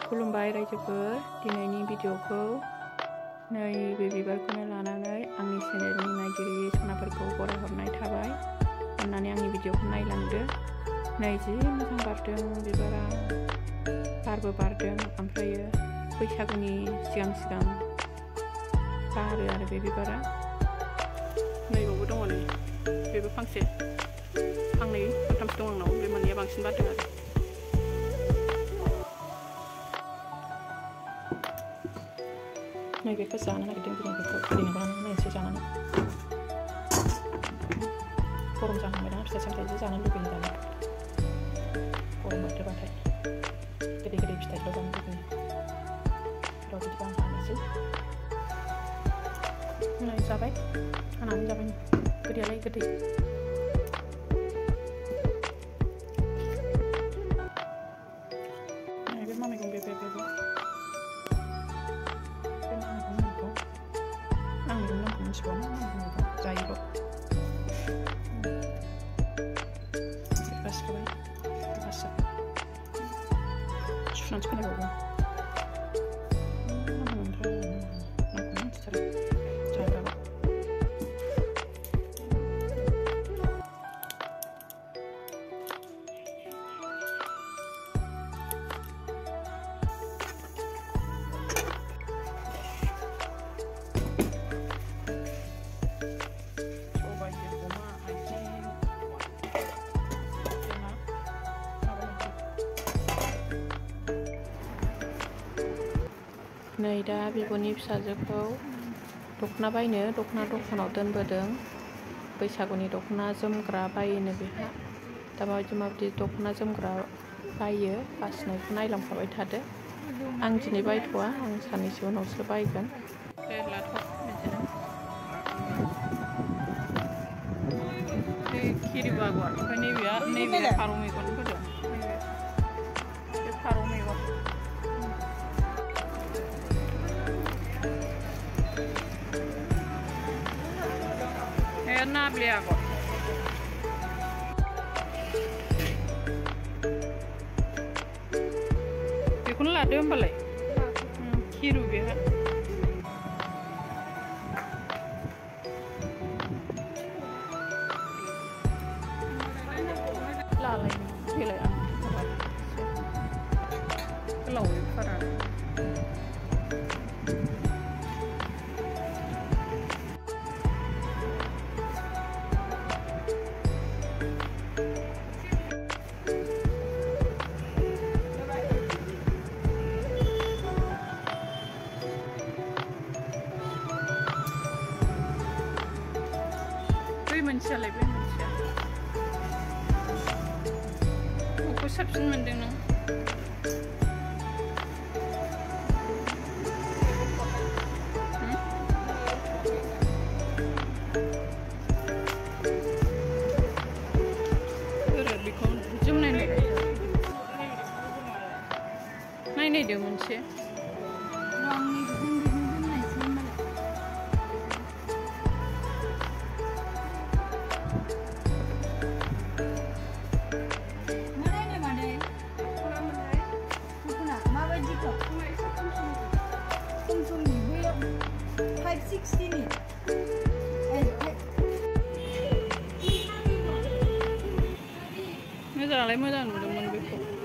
खुलुमबाय रायजोफोर दिनैनि भिडिअखौ नैबे बिबारखौनो लानानै आंनि चेनेलनि नायगिरि सनाफोरखौ बरायहरनाय थाबाय। अन्नानै आंनि भिडिअखौ नायलांदो। नै जि मोजां बारदों बिबारा, बारबो बारदों, ओमफ्रायो बैसागुनि सिगां सिगां बारो आरो बे बिबारा। नैबावबो दङ, नै बेबो फांसे फांनै फांथामसो दं आंनाव, बे मोननैया बांसिन बारदों आरो। नैबेखौ जानो नागिरदों दिनै, बेखौ ओरैनो नायनोसै जानानै। गरम जाहांबायना, फिथाइ सामथाइजों जानो लुबैयो दानो गरम बोथोरबाथाय, गोदै गोदै फिथाइल' जानो लुबैयो। र' बिदिबा आं हानोसै। नै जाबाय, हानानै जाबाय। गोदैयालाय गोदै। बे मामायगं बे आं बेनि नामखौ मिथिबावा, जायोल'। गासिखौबो गासिबो सुनानैसो खोनायबावो। नामखौ मिथिथारो जाग्राबा। नै दा बिब'नि फिसाजोखौ दख'ना बायनो दखानाव दोनबोदों। बैसागुनि दख'ना जोमग्रा बायोनो बेहा। दा माबायदि दख'ना जोमग्रा बायो बासिनायखौ नायलांफाबाय थादो। आं दिनै बायथ'वा, आं साननैसो उनावसो बायगोन। बे खिरिबो आगर, ओमफ्राय नैबे फारौ मेगन होदों। बे फारौ मेगन। नाब्ले आगर। बेखौनो लादो होमबालाय। खिरु बेहा। लालाय फैलाय आं गोलावै बारा। मोनसेयालाय बे मोनसेया बबेखौ साबसिन मोनदों नों? बेखौ नायनायदो मोनसे। मोजाङालाय मोजां नुदोंमोन बेखौ।